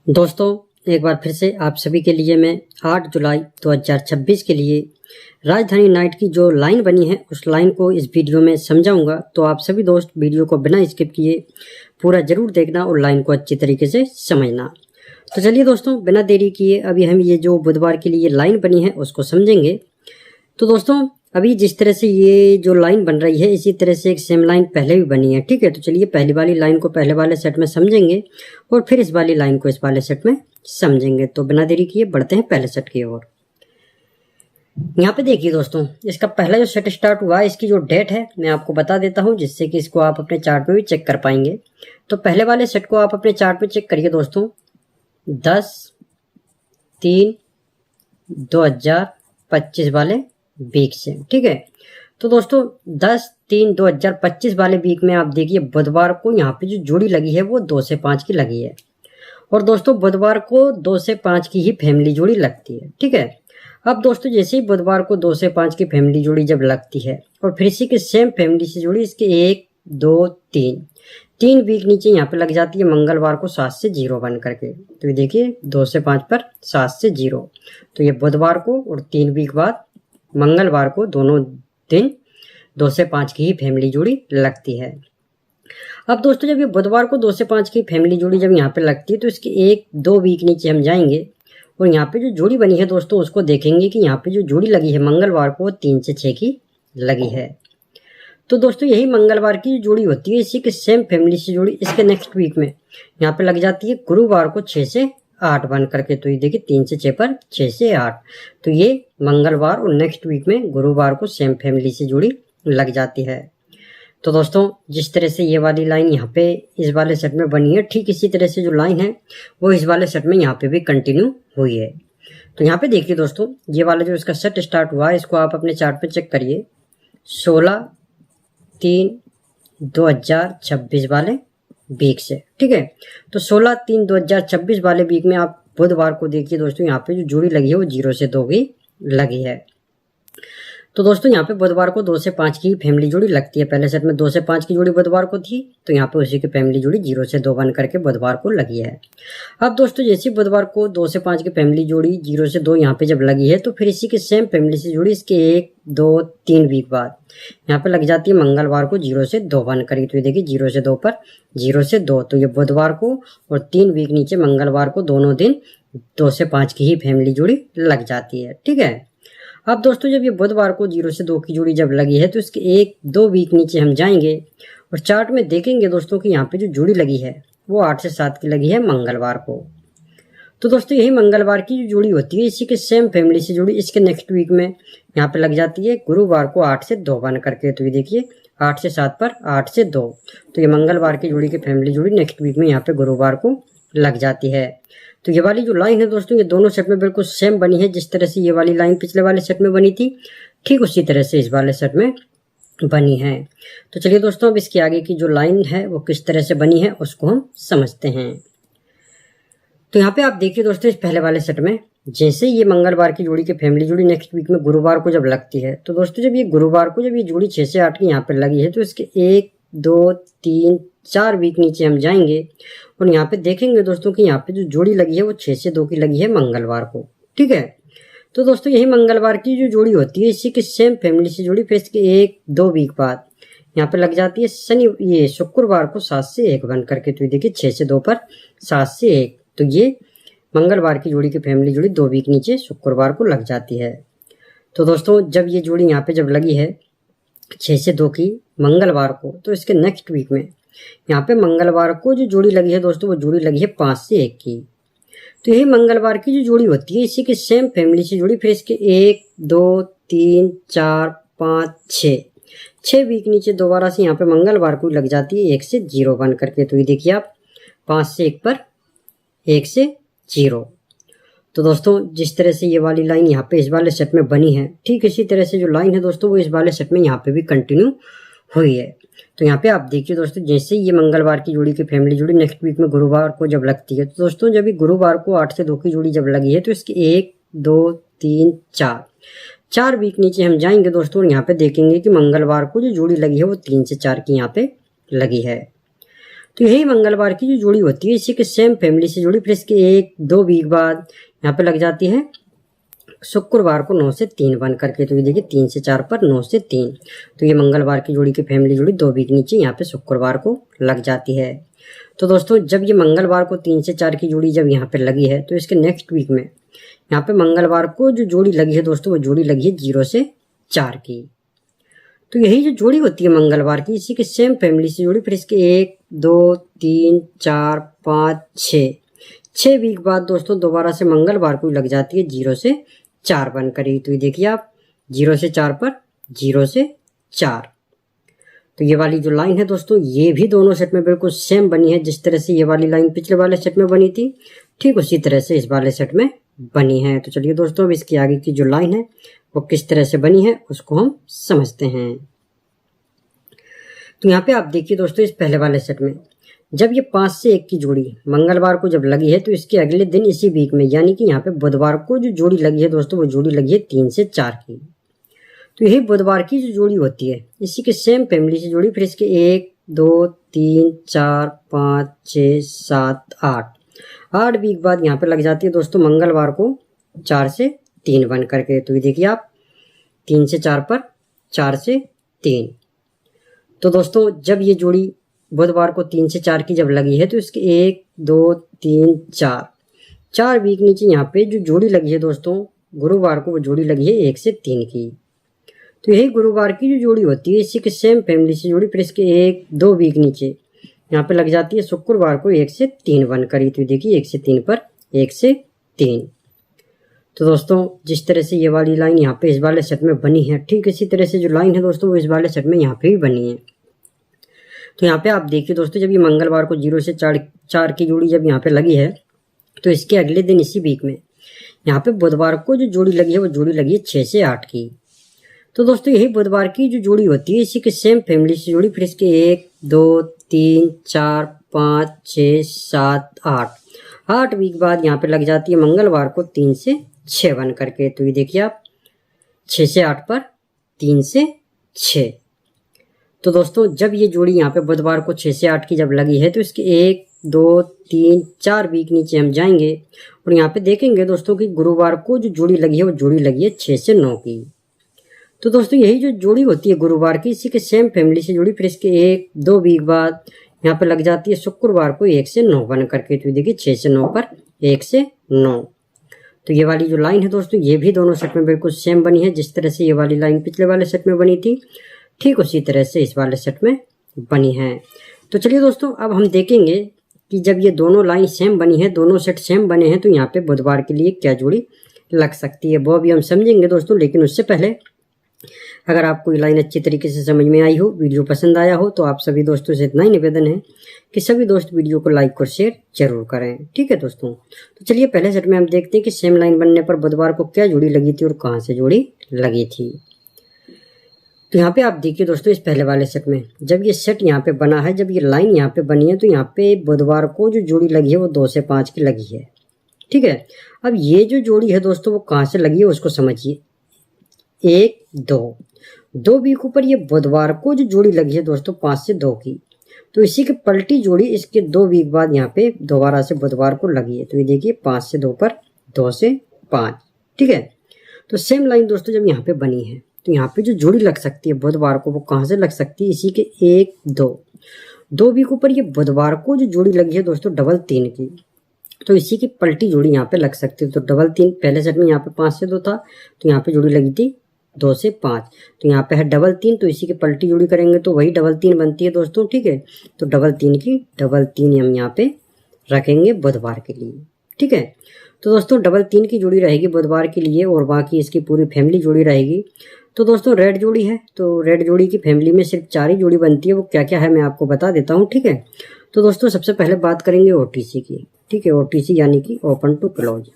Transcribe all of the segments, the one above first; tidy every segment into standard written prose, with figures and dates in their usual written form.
दोस्तों, एक बार फिर से आप सभी के लिए मैं 8 जुलाई 2026 के लिए राजधानी नाइट की जो लाइन बनी है उस लाइन को इस वीडियो में समझाऊंगा। तो आप सभी दोस्त वीडियो को बिना स्किप किए पूरा जरूर देखना और लाइन को अच्छी तरीके से समझना। तो चलिए दोस्तों, बिना देरी किए अभी हम ये जो बुधवार के लिए लाइन बनी है उसको समझेंगे। तो दोस्तों, अभी जिस तरह से ये जो लाइन बन रही है इसी तरह से एक सेम लाइन पहले भी बनी है, ठीक है। तो चलिए पहली वाली लाइन को पहले वाले सेट में समझेंगे और फिर इस वाली लाइन को इस वाले सेट में समझेंगे। तो बिना देरी किए बढ़ते हैं पहले सेट की ओर। यहाँ पे देखिए दोस्तों, इसका पहला जो सेट स्टार्ट हुआ है इसकी जो डेट है मैं आपको बता देता हूँ, जिससे कि इसको आप अपने चार्ट में भी चेक कर पाएंगे। तो पहले वाले सेट को आप अपने चार्ट में चेक करिए दोस्तों, 10/3/2025 वाले वीक से, ठीक है। तो दोस्तों 10/3/2025 वाले वीक में आप देखिए बुधवार को यहाँ पे जो जोड़ी लगी है वो 2 से 5 की लगी है। और दोस्तों बुधवार को 2 से 5 की ही फैमिली जोड़ी लगती है, ठीक है। अब दोस्तों जैसे ही बुधवार को 2 से 5 की फैमिली जोड़ी जब लगती है और फिर इसी के सेम फैमिली से जोड़ी इसके 1 2 3 वीक नीचे यहाँ पे लग जाती है मंगलवार को 7 से 0 बन करके। तो ये देखिए 2 से 5 पर 7 से 0, तो ये बुधवार को और 3 वीक बाद मंगलवार को दोनों दिन 2 से 5 की ही फैमिली जोड़ी लगती है। अब दोस्तों जब ये बुधवार को 2 से 5 की फैमिली जोड़ी जब यहाँ पे लगती है तो इसके 1 2 वीक नीचे हम जाएंगे और यहाँ पे जो जोड़ी बनी है दोस्तों उसको देखेंगे कि यहाँ पे जो जोड़ी लगी है मंगलवार को 3 से 6 की लगी है। तो दोस्तों यही मंगलवार की जो जोड़ी होती है इसी के सेम फैमिली से जोड़ी इसके नेक्स्ट वीक में यहाँ पे लग जाती है गुरुवार को 6 से 8 बन करके। तो ये देखिए 3 से 6 पर 6 से 8, तो ये मंगलवार और नेक्स्ट वीक में गुरुवार को सेम फैमिली से जोड़ी लग जाती है। तो दोस्तों जिस तरह से ये वाली लाइन यहाँ पे इस वाले सेट में बनी है, ठीक इसी तरह से जो लाइन है वो इस वाले सेट में यहाँ पे भी कंटिन्यू हुई है। तो यहाँ पे देखिए दोस्तों, ये वाला जो इसका सेट स्टार्ट हुआ है इसको आप अपने चार्ट पे चेक करिए, 16/3/2026 वाले वीक से, ठीक है। तो 16/3/2026 वाले वीक में आप बुधवार को देखिए दोस्तों, यहाँ पे जो जोड़ी लगी है वो 0 से 2 की लगी है। तो दोस्तों यहाँ पे बुधवार को 2 से 5 की फैमिली जोड़ी लगती है। पहले सेट में 2 से 5 की जोड़ी बुधवार को थी, तो यहाँ पे उसी की फैमिली जोड़ी 0 से 2 बन करके बुधवार को लगी है। अब दोस्तों जैसे बुधवार को 2 से 5 की फैमिली जोड़ी 0 से 2 यहाँ पे जब लगी है तो फिर इसी के सेम फैमिली से जोड़ी इसके 1 2 3 वीक बाद यहाँ पे लग जाती है मंगलवार को 0 से 2 बन करी। तो ये देखिए 0 से 2 पर 0 से 2, तो ये बुधवार को और 3 वीक नीचे मंगलवार को दोनों दिन 2 से 5 की ही फैमिली जोड़ी लग जाती है, ठीक है। अब दोस्तों जब ये बुधवार को 0 से 2 की जोड़ी जब लगी है तो इसके 1 2 वीक नीचे हम जाएंगे और चार्ट में देखेंगे दोस्तों कि यहाँ पे जो जोड़ी लगी है वो 8 से 7 की लगी है मंगलवार को। तो दोस्तों यही मंगलवार की जो जोड़ी होती है इसी के सेम फैमिली से जोड़ी इसके नेक्स्ट वीक में यहाँ पे लग जाती है गुरुवार को 8 से 2 बन करके। तो ये देखिए 8 से 7 पर 8 से 2, तो ये मंगलवार की जोड़ी की फैमिली जोड़ी नेक्स्ट वीक में यहाँ पे गुरुवार को लग जाती है। तो ये वाली जो लाइन है दोस्तों ये दोनों सेट में बिल्कुल सेम बनी है। जिस तरह से ये वाली लाइन पिछले वाले सेट में बनी थी ठीक उसी तरह से इस वाले सेट में बनी है। तो चलिए दोस्तों अब इसके आगे की जो लाइन है वो किस तरह से बनी है उसको हम समझते हैं। तो यहाँ पे आप देखिए दोस्तों, इस पहले वाले सेट में जैसे ये मंगलवार की जोड़ी की फैमिली जोड़ी नेक्स्ट वीक में गुरुवार को जब लगती है तो दोस्तों जब ये गुरुवार को जब ये जोड़ी 6 से 8 की यहाँ पे लगी है तो इसके 1 2 3 4 वीक नीचे हम जाएंगे और यहाँ पे देखेंगे दोस्तों कि यहाँ पे जो जोड़ी लगी है वो 6 से 2 की लगी है मंगलवार को, ठीक है। तो दोस्तों यही मंगलवार की जो जोड़ी होती है इसी के सेम फैमिली से जोड़ी फिर इसके 1 2 वीक बाद यहाँ पे लग जाती है ये शुक्रवार को 7 से 1 बन करके। तो देखिए 6 से 2 पर 7 से 1, तो ये मंगलवार की जोड़ी की फैमिली जोड़ी 2 वीक नीचे शुक्रवार को लग जाती है। तो दोस्तों जब ये जोड़ी यहाँ पे जब लगी है 6 से 2 की मंगलवार को तो इसके नेक्स्ट वीक में यहाँ पे मंगलवार को जो जोड़ी लगी है दोस्तों वो जोड़ी लगी है 5 से 1 की। तो यही मंगलवार की जो जोड़ी होती है इसी के सेम फैमिली से जोड़ी फिर इसके 1 2 3 4 5 6 वीक नीचे दोबारा से यहाँ पे मंगलवार को लग जाती है 1 से 0 बन करके। तो ये देखिए आप 5 से 1 पर 1 से 0। तो दोस्तों जिस तरह से ये वाली लाइन यहाँ पे इस वाले सेट में बनी है ठीक इसी तरह से जो लाइन है दोस्तों वो इस वाले सेट में यहाँ पे भी कंटिन्यू हुई है। तो यहाँ पे आप देखिए दोस्तों जैसे ये मंगलवार की जोड़ी की फैमिली जोड़ी नेक्स्ट वीक में गुरुवार को जब लगती है तो दोस्तों जब ये गुरुवार को 8 से 2 की जोड़ी जब लगी है तो इसके 1 2 3 4 वीक नीचे हम जाएंगे दोस्तों और यहाँ पे देखेंगे कि मंगलवार को जो जोड़ी लगी है वो 3 से 4 की यहाँ पे लगी है। तो यही मंगलवार की जो जोड़ी होती है इसी के सेम फैमिली से जुड़ी, फिर इसके 1-2 वीक बाद यहाँ पे लग जाती है शुक्रवार को 9 से 3 बन करके। तो ये देखिए 3 से 4 पर 9 से 3, तो ये मंगलवार की जोड़ी की फैमिली जोड़ी 2 वीक नीचे यहाँ पे शुक्रवार को लग जाती है। तो दोस्तों जब ये मंगलवार को 3 से 4 की जोड़ी जब यहाँ पे लगी है तो इसके नेक्स्ट वीक में यहाँ पे मंगलवार को जो जोड़ी लगी है दोस्तों वो जोड़ी लगी है 0 से 4 की। तो यही जो जोड़ी होती है मंगलवार की इसी के सेम फैमिली से जोड़ी, फिर इसके 1-2-3-4-5-6 वीक बाद दोस्तों दोबारा से मंगलवार को लग जाती है 0 से 4 बनकर ही। तो ये देखिए आप 0 से 4 पर 0 से 4। तो ये वाली जो लाइन है दोस्तों ये भी दोनों सेट में बिल्कुल सेम बनी है। जिस तरह से ये वाली लाइन पिछले वाले सेट में बनी थी ठीक उसी तरह से इस वाले सेट में बनी है। तो चलिए दोस्तों अब इसकी आगे की जो लाइन है वो किस तरह से बनी है उसको हम समझते हैं। तो यहाँ पे आप देखिए दोस्तों इस पहले वाले सेट में जब ये 5 से 1 की जोड़ी मंगलवार को जब लगी है तो इसके अगले दिन इसी वीक में यानी कि यहाँ पे बुधवार को जो जोड़ी लगी है दोस्तों वो जोड़ी लगी है 3 से 4 की। तो यही बुधवार की जो जोड़ी होती है इसी के सेम फैमिली से जोड़ी, फिर इसके 1-2-3-4-5-6-7-8 वीक बाद यहाँ पे लग जाती है दोस्तों मंगलवार को 4 से 3 बन करके। तो ये देखिए आप 3 से 4 पर 4 से 3। तो दोस्तों जब ये जोड़ी बुधवार को 3 से 4 की जब लगी है तो इसके 1-2-3-4 वीक नीचे यहाँ पे जो जोड़ी लगी है दोस्तों गुरुवार को वो जोड़ी लगी है 1 से 3 की। तो यही गुरुवार की जो जोड़ी होती है इसी के सेम फैमिली से जोड़ी, फिर इसके 1-2 वीक नीचे यहाँ पे लग जाती है शुक्रवार को 1 से 3 बनकर ही। तो देखिए 1 से 3 पर 1 से 3। तो दोस्तों जिस तरह से ये वाली लाइन यहाँ पे इस वाले सेट में बनी है ठीक इसी तरह से जो लाइन है दोस्तों वो इस वाले सेट में यहाँ पे भी बनी है। तो यहाँ पे आप देखिए दोस्तों जब ये मंगलवार को 0 से 4 की जोड़ी जब यहाँ पे लगी है तो इसके अगले दिन इसी वीक में यहाँ पे बुधवार को जो जोड़ी लगी है वो जोड़ी लगी है 6 से 8 की। तो दोस्तों यही बुधवार की जो जोड़ी होती है इसी के सेम फैमिली से जोड़ी, फिर इसके 1-2-3-4-5-6-7-8 वीक बाद यहाँ पे लग जाती है मंगलवार को 3 से 6 बन करके। तो ये देखिए आप 6 से 8 पर 3 से 6। तो दोस्तों जब ये जोड़ी यहाँ पे बुधवार को 6 से 8 की जब लगी है तो इसके 1-2-3-4 वीक नीचे हम जाएंगे और यहाँ पे देखेंगे दोस्तों कि गुरुवार को जो जोड़ी लगी है वो जोड़ी लगी है 6 से 9 की। तो दोस्तों यही जो जोड़ी होती है गुरुवार की इसी के सेम फैमिली से जोड़ी, फिर इसके 1-2 वीक बाद यहाँ पे लग जाती है शुक्रवार को 1 से 9 बन करके। तो देखिए 6 से 9 पर 1 से 9। तो ये वाली जो लाइन है दोस्तों ये भी दोनों सेट में बिल्कुल सेम बनी है। जिस तरह से ये वाली लाइन पिछले वाले सेट में बनी थी ठीक उसी तरह से इस वाले सेट में बनी है। तो चलिए दोस्तों अब हम देखेंगे कि जब ये दोनों लाइन सेम बनी है दोनों सेट सेम बने हैं तो यहाँ पे बुधवार के लिए क्या जोड़ी लग सकती है वो अभी हम समझेंगे दोस्तों। लेकिन उससे पहले अगर आपको ये लाइन अच्छी तरीके से समझ में आई हो, वीडियो पसंद आया हो तो आप सभी दोस्तों से इतना ही निवेदन है कि सभी दोस्त वीडियो को लाइक और शेयर जरूर करें। ठीक है दोस्तों, तो चलिए पहले सेट में हम देखते हैं कि सेम लाइन बनने पर बुधवार को क्या जोड़ी लगी थी और कहाँ से जोड़ी लगी थी। तो यहाँ पे आप देखिए दोस्तों इस पहले वाले सेट में जब ये सेट यहाँ पे बना है जब ये लाइन यहाँ पे बनी है तो यहाँ पे बुधवार को जो जोड़ी लगी है वो 2 से 5 की लगी है। ठीक है, अब ये जो जोड़ी है दोस्तों वो कहाँ से लगी है उसको समझिए। 1-2 वीक ऊपर ये बुधवार को जो जोड़ी लगी है दोस्तों 5 से 2 की, तो इसी की पलटी जोड़ी इसके 2 वीक बाद यहाँ पे दोबारा से बुधवार को लगी है। तो ये देखिए 5 से 2 पर 2 से 5। ठीक है, तो सेम लाइन दोस्तों जब यहाँ पे बनी है तो यहाँ पे जो जोड़ी लग सकती है बुधवार को वो कहाँ से लग सकती है, इसी के 1-2 वीक ऊपर ये बुधवार को जो जोड़ी लगी है दोस्तों 3 की, तो इसी की पलटी जोड़ी यहाँ पे लग सकती है। तो 3 पहले सेट में यहाँ पे 5 से 2 था तो यहाँ पे जोड़ी लगी थी 2 से 5, तो यहाँ पे है 3 तो इसी की पलटी जोड़ी करेंगे तो वही 3 बनती है दोस्तों। ठीक है, तो 3 की 3 हम यहाँ पे रखेंगे बुधवार के लिए। ठीक है, तो दोस्तों 3 की जोड़ी रहेगी बुधवार के लिए और बाकी इसकी पूरी फैमिली जोड़ी रहेगी। तो दोस्तों रेड जोड़ी है तो रेड जोड़ी की फैमिली में सिर्फ 4 ही जोड़ी बनती है। वो क्या क्या है मैं आपको बता देता हूँ। ठीक है, तो दोस्तों सबसे पहले बात करेंगे OTC की। ठीक है, OTC यानी कि ओपन टू क्लोज।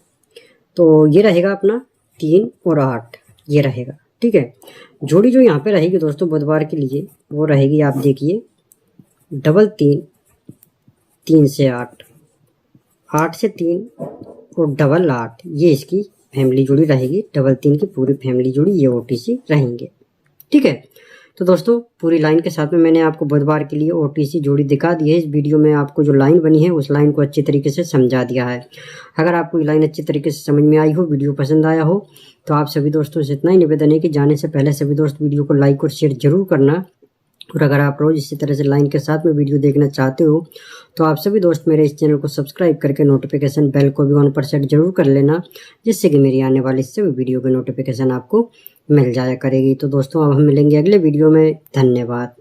तो ये रहेगा अपना 3 और 8 ये रहेगा। ठीक है, जोड़ी जो यहाँ पे रहेगी दोस्तों बुधवार के लिए वो रहेगी आप देखिए 3 3 से 8 8 से 3 और 8 ये इसकी फैमिली जोड़ी रहेगी। 3 की पूरी फैमिली जोड़ी ये OTC रहेंगे। ठीक है, तो दोस्तों पूरी लाइन के साथ में मैंने आपको बुधवार के लिए ओटीसी जोड़ी दिखा दी है। इस वीडियो में आपको जो लाइन बनी है उस लाइन को अच्छी तरीके से समझा दिया है। अगर आपको ये लाइन अच्छी तरीके से समझ में आई हो, वीडियो पसंद आया हो, तो आप सभी दोस्तों से इतना ही निवेदन है कि जाने से पहले सभी दोस्त वीडियो को लाइक और शेयर जरूर करना। और अगर आप रोज इसी तरह से लाइन के साथ में वीडियो देखना चाहते हो तो आप सभी दोस्त मेरे इस चैनल को सब्सक्राइब करके नोटिफिकेशन बेल को भी ऑन पर सेट जरूर कर लेना, जिससे कि मेरी आने वाली सभी वीडियो की नोटिफिकेशन आपको मिल जाया करेगी। तो दोस्तों अब हम मिलेंगे अगले वीडियो में। धन्यवाद।